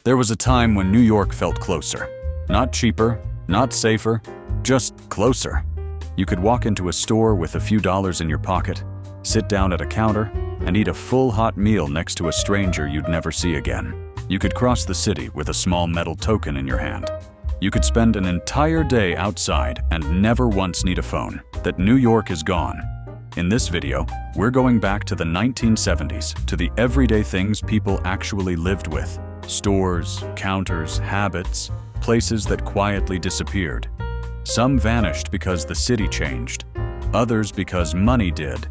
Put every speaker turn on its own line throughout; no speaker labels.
There was a time when New York felt closer. Not cheaper, not safer, just closer. You could walk into a store with a few dollars in your pocket, sit down at a counter, and eat a full hot meal next to a stranger you'd never see again. You could cross the city with a small metal token in your hand. You could spend an entire day outside and never once need a phone. That New York is gone. In this video, we're going back to the 1970s, to the everyday things people actually lived with. Stores, counters, habits, places that quietly disappeared. Some vanished because the city changed, others because money did,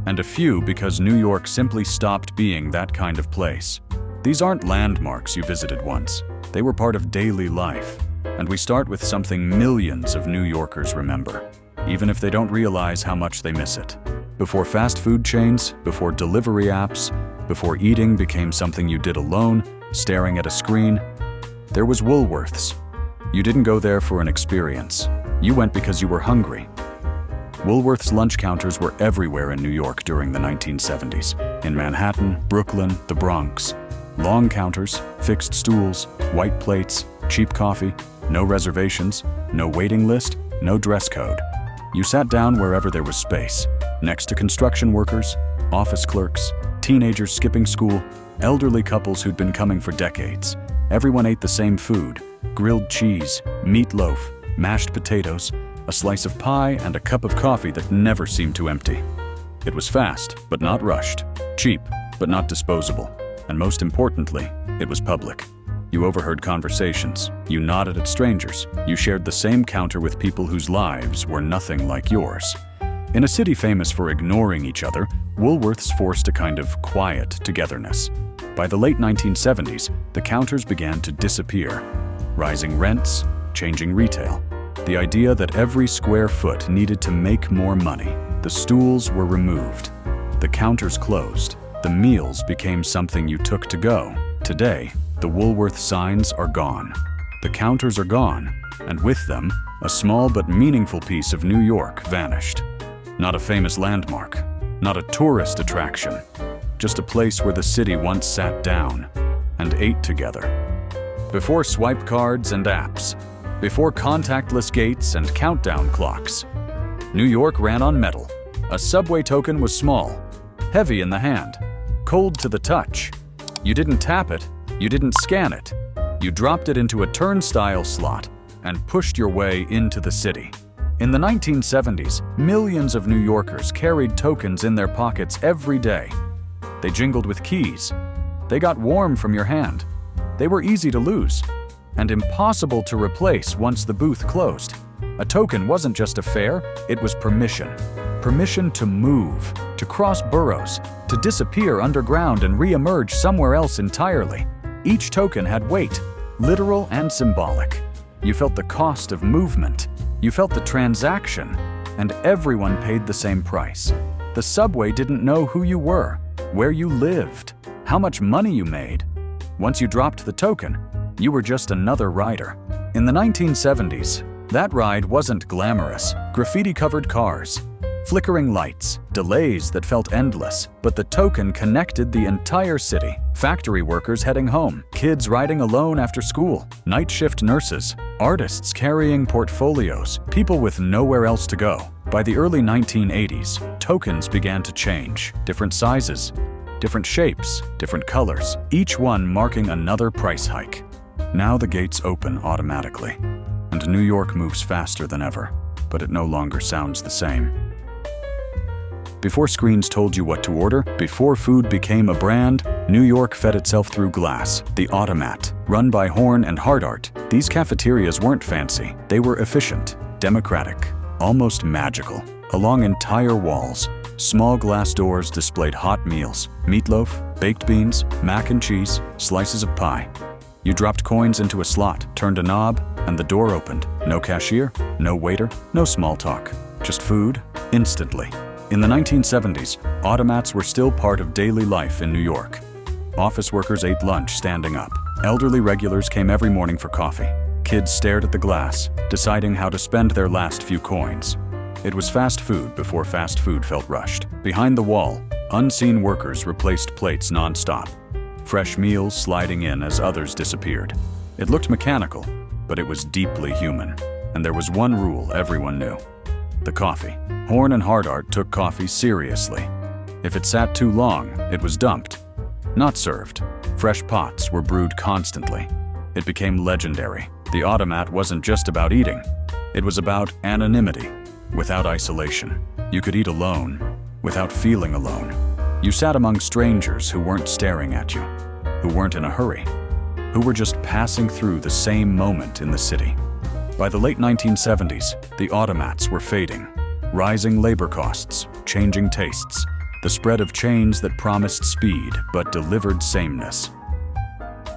and a few because New York simply stopped being that kind of place. These aren't landmarks you visited once. They were part of daily life. And we start with something millions of New Yorkers remember, even if they don't realize how much they miss it. Before fast food chains, before delivery apps, before eating became something you did alone, staring at a screen, there was Woolworth's. You didn't go there for an experience. You went because you were hungry. Woolworth's lunch counters were everywhere in New York during the 1970s. In Manhattan, Brooklyn, the Bronx. Long counters, fixed stools, white plates, cheap coffee, no reservations, no waiting list, no dress code. You sat down wherever there was space, next to construction workers, office clerks, teenagers skipping school, elderly couples who'd been coming for decades. Everyone ate the same food: grilled cheese, meatloaf, mashed potatoes, a slice of pie, and a cup of coffee that never seemed to empty. It was fast, but not rushed, cheap, but not disposable, and most importantly, it was public. You overheard conversations, you nodded at strangers, you shared the same counter with people whose lives were nothing like yours. In a city famous for ignoring each other, Woolworths forced a kind of quiet togetherness. By the late 1970s, the counters began to disappear. Rising rents, changing retail. The idea that every square foot needed to make more money. The stools were removed. The counters closed. The meals became something you took to go. Today, the Woolworth signs are gone. The counters are gone, and with them, a small but meaningful piece of New York vanished. Not a famous landmark, not a tourist attraction, just a place where the city once sat down and ate together. Before swipe cards and apps, before contactless gates and countdown clocks, New York ran on metal. A subway token was small, heavy in the hand, cold to the touch. You didn't tap it, you didn't scan it. You dropped it into a turnstile slot and pushed your way into the city. In the 1970s, millions of New Yorkers carried tokens in their pockets every day. They jingled with keys. They got warm from your hand. They were easy to lose and impossible to replace once the booth closed. A token wasn't just a fare, it was permission. Permission to move, to cross boroughs, to disappear underground and re-emerge somewhere else entirely. Each token had weight, literal and symbolic. You felt the cost of movement. You felt the transaction, and everyone paid the same price. The subway didn't know who you were, where you lived, how much money you made. Once you dropped the token, you were just another rider. In the 1970s, that ride wasn't glamorous. Graffiti-covered cars, flickering lights, delays that felt endless, but the token connected the entire city. Factory workers heading home, kids riding alone after school, night shift nurses, artists carrying portfolios, people with nowhere else to go. By the early 1980s, tokens began to change. Different sizes, different shapes, different colors, each one marking another price hike. Now the gates open automatically, and New York moves faster than ever, but it no longer sounds the same. Before screens told you what to order, before food became a brand, New York fed itself through glass. The Automat, run by Horn and Hardart, these cafeterias weren't fancy. They were efficient, democratic, almost magical. Along entire walls, small glass doors displayed hot meals, meatloaf, baked beans, mac and cheese, slices of pie. You dropped coins into a slot, turned a knob, and the door opened. No cashier, no waiter, no small talk. Just food, instantly. In the 1970s, automats were still part of daily life in New York. Office workers ate lunch standing up. Elderly regulars came every morning for coffee. Kids stared at the glass, deciding how to spend their last few coins. It was fast food before fast food felt rushed. Behind the wall, unseen workers replaced plates non-stop. fresh meals sliding in as others disappeared. It looked mechanical, but it was deeply human. And there was one rule everyone knew: the coffee. Horn and Hardart took coffee seriously. If it sat too long, it was dumped, not served. Fresh pots were brewed constantly. It became legendary. The Automat wasn't just about eating. It was about anonymity, without isolation. You could eat alone, without feeling alone. You sat among strangers who weren't staring at you, who weren't in a hurry, who were just passing through the same moment in the city. By the late 1970s, the automats were fading. Rising labor costs, changing tastes, the spread of chains that promised speed but delivered sameness.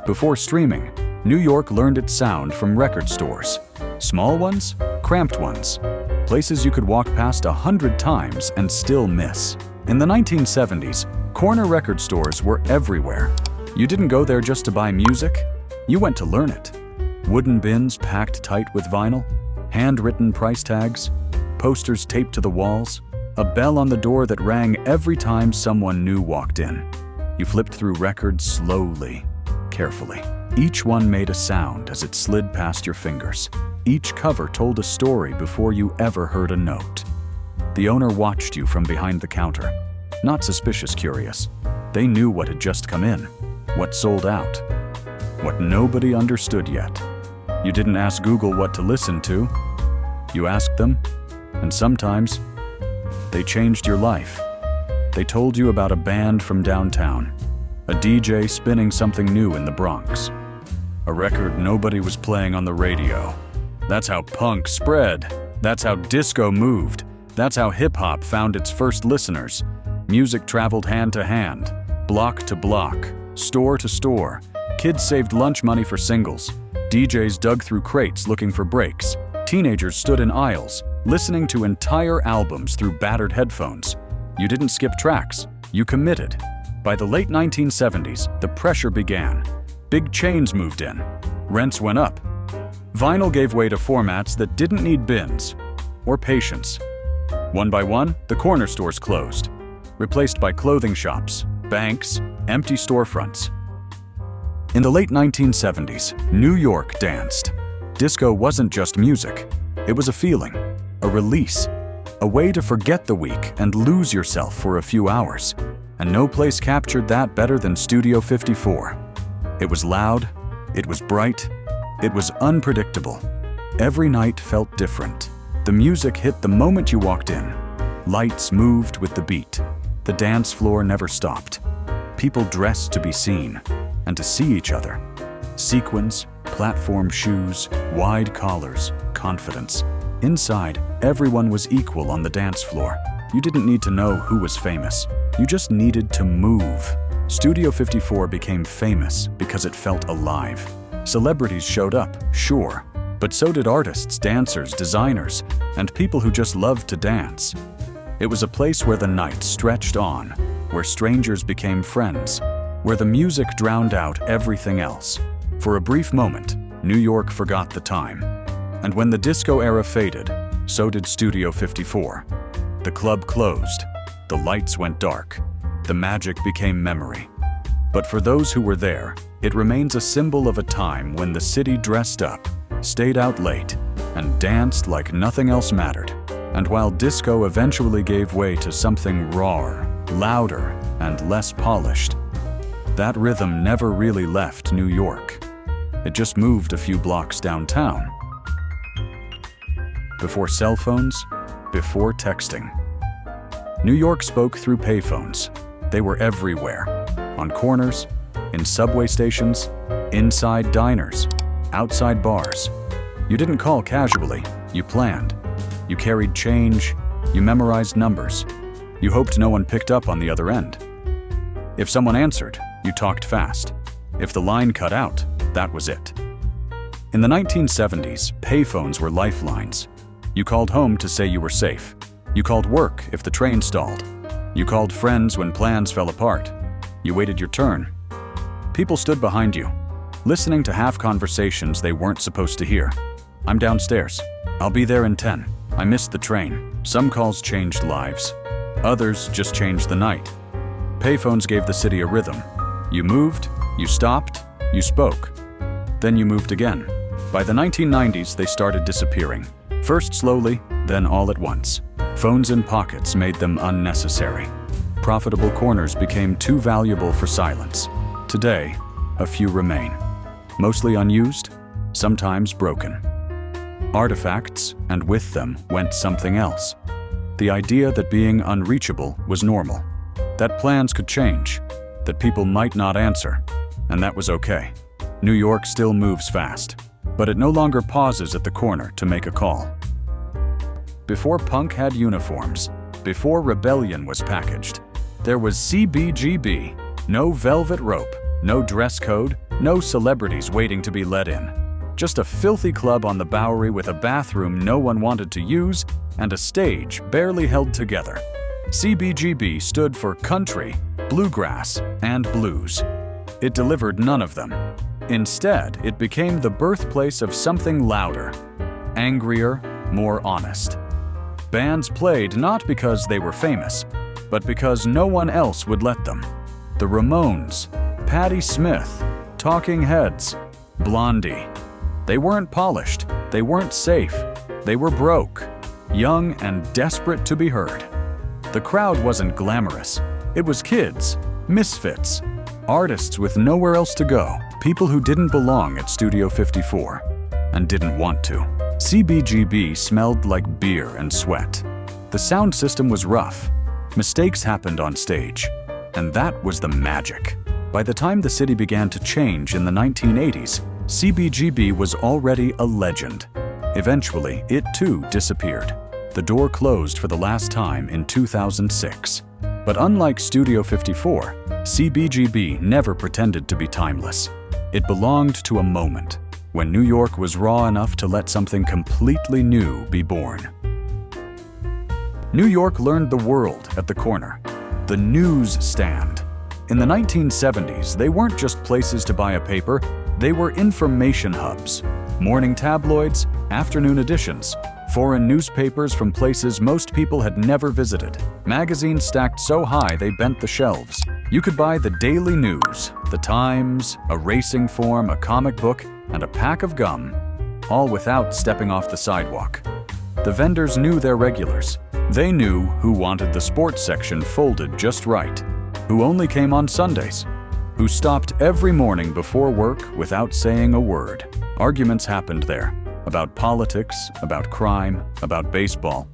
Before streaming, New York learned its sound from record stores. Small ones, cramped ones, places you could walk past 100 times and still miss. In the 1970s, corner record stores were everywhere. You didn't go there just to buy music, you went to learn it. Wooden bins packed tight with vinyl, handwritten price tags, posters taped to the walls, a bell on the door that rang every time someone new walked in. You flipped through records slowly, carefully. Each one made a sound as it slid past your fingers. Each cover told a story before you ever heard a note. The owner watched you from behind the counter, not suspicious curious. They knew what had just come in, what sold out, what nobody understood yet. You didn't ask Google what to listen to. You asked them, and sometimes they changed your life. They told you about a band from downtown, a DJ spinning something new in the Bronx, a record nobody was playing on the radio. That's how punk spread. That's how disco moved. That's how hip-hop found its first listeners. Music traveled hand to hand, block to block, store to store. Kids saved lunch money for singles. DJs dug through crates looking for breaks. Teenagers stood in aisles, listening to entire albums through battered headphones. You didn't skip tracks, you committed. By the late 1970s, the pressure began. Big chains moved in. Rents went up. Vinyl gave way to formats that didn't need bins or patience. One by one, the corner stores closed, replaced by clothing shops, banks, empty storefronts. In the late 1970s, New York danced. Disco wasn't just music. It was a feeling, a release, a way to forget the week and lose yourself for a few hours. And no place captured that better than Studio 54. It was loud, it was bright, it was unpredictable. Every night felt different. The music hit the moment you walked in. Lights moved with the beat. The dance floor never stopped. People dressed to be seen and to see each other. Sequins, platform shoes, wide collars, confidence. Inside, everyone was equal on the dance floor. You didn't need to know who was famous. You just needed to move. Studio 54 became famous because it felt alive. Celebrities showed up, sure, but so did artists, dancers, designers, and people who just loved to dance. It was a place where the night stretched on, where strangers became friends, where the music drowned out everything else. For a brief moment, New York forgot the time. And when the disco era faded, so did Studio 54. The club closed. The lights went dark. The magic became memory. But for those who were there, it remains a symbol of a time when the city dressed up, stayed out late, and danced like nothing else mattered. And while disco eventually gave way to something rawer, louder, and less polished, that rhythm never really left New York. It just moved a few blocks downtown. Before cell phones, before texting. New York spoke through payphones. They were everywhere. On corners, in subway stations, inside diners, outside bars. You didn't call casually, you planned. You carried change, you memorized numbers. You hoped no one picked up on the other end. If someone answered, you talked fast. If the line cut out, that was it. In the 1970s, payphones were lifelines. You called home to say you were safe. You called work if the train stalled. You called friends when plans fell apart. You waited your turn. People stood behind you, listening to half conversations they weren't supposed to hear. I'm downstairs. I'll be there in 10. I missed the train. Some calls changed lives. Others just changed the night. Payphones gave the city a rhythm. You moved, you stopped, you spoke. Then you moved again. By the 1990s, they started disappearing. First slowly, then all at once. Phones in pockets made them unnecessary. Profitable corners became too valuable for silence. Today, a few remain. Mostly unused, sometimes broken. Artifacts, and with them went something else. The idea that being unreachable was normal. That plans could change. That people might not answer. And that was okay. New York still moves fast. But it no longer pauses at the corner to make a call. Before punk had uniforms, before rebellion was packaged, there was CBGB. No velvet rope, no dress code, no celebrities waiting to be let in. Just a filthy club on the Bowery with a bathroom no one wanted to use and a stage barely held together. CBGB stood for country, bluegrass, and blues. It delivered none of them. Instead, it became the birthplace of something louder, angrier, more honest. Bands played not because they were famous, but because no one else would let them. The Ramones, Patti Smith, Talking Heads, Blondie. They weren't polished, they weren't safe, they were broke, young and desperate to be heard. The crowd wasn't glamorous. It was kids, misfits, artists with nowhere else to go, people who didn't belong at Studio 54 and didn't want to. CBGB smelled like beer and sweat. The sound system was rough. Mistakes happened on stage, and that was the magic. By the time the city began to change in the 1980s, CBGB was already a legend. Eventually, it too disappeared. The door closed for the last time in 2006. But unlike Studio 54, CBGB never pretended to be timeless. It belonged to a moment when New York was raw enough to let something completely new be born. New York learned the world at the corner. The newsstand. In the 1970s, they weren't just places to buy a paper, they were information hubs. Morning tabloids, afternoon editions, foreign newspapers from places most people had never visited. Magazines stacked so high they bent the shelves. You could buy the Daily News, the Times, a racing form, a comic book, and a pack of gum, all without stepping off the sidewalk. The vendors knew their regulars. They knew who wanted the sports section folded just right, who only came on Sundays, who stopped every morning before work without saying a word. Arguments happened there, about politics, about crime, about baseball.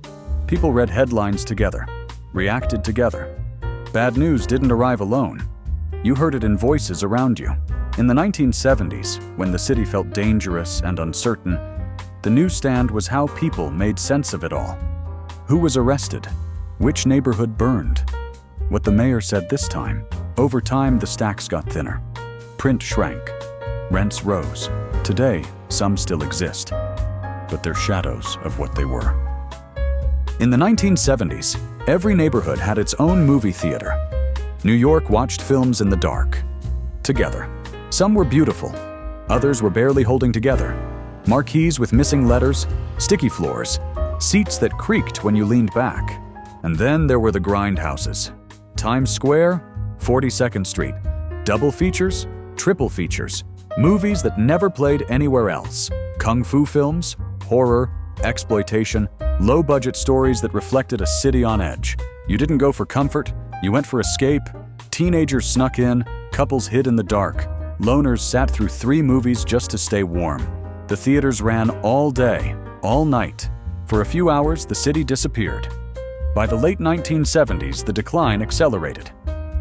People read headlines together, reacted together. Bad news didn't arrive alone. You heard it in voices around you. In the 1970s, when the city felt dangerous and uncertain, the newsstand was how people made sense of it all. Who was arrested? Which neighborhood burned? What the mayor said this time. Over time, the stacks got thinner. Print shrank. Rents rose. Today, some still exist, but they're shadows of what they were. In the 1970s, every neighborhood had its own movie theater. New York watched films in the dark, together. Some were beautiful, others were barely holding together. Marquees with missing letters, sticky floors, seats that creaked when you leaned back. And then there were the Grindhouses. Times Square, 42nd Street. Double features, triple features. Movies that never played anywhere else. Kung fu films, horror, exploitation, low-budget stories that reflected a city on edge. You didn't go for comfort, you went for escape. Teenagers snuck in, couples hid in the dark. Loners sat through 3 movies just to stay warm. The theaters ran all day, all night. For a few hours, the city disappeared. By the late 1970s, the decline accelerated.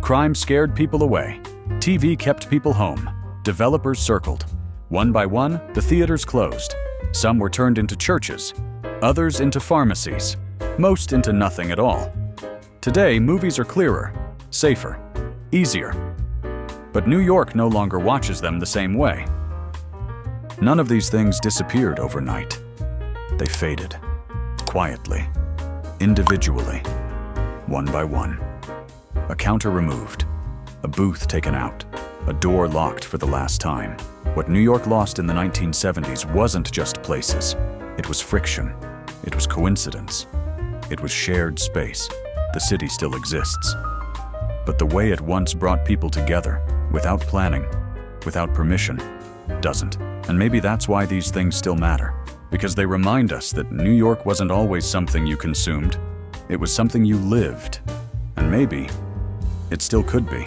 Crime scared people away. TV kept people home. Developers circled. One by one, the theaters closed. Some were turned into churches, others into pharmacies, most into nothing at all. Today, movies are clearer, safer, easier. But New York no longer watches them the same way. None of these things disappeared overnight. They faded, quietly, individually, one by one. A counter removed, a booth taken out, a door locked for the last time. What New York lost in the 1970s wasn't just places. It was friction. It was coincidence. It was shared space. The city still exists. But the way it once brought people together, without planning, without permission, doesn't. And maybe that's why these things still matter. Because they remind us that New York wasn't always something you consumed. It was something you lived. And maybe it still could be.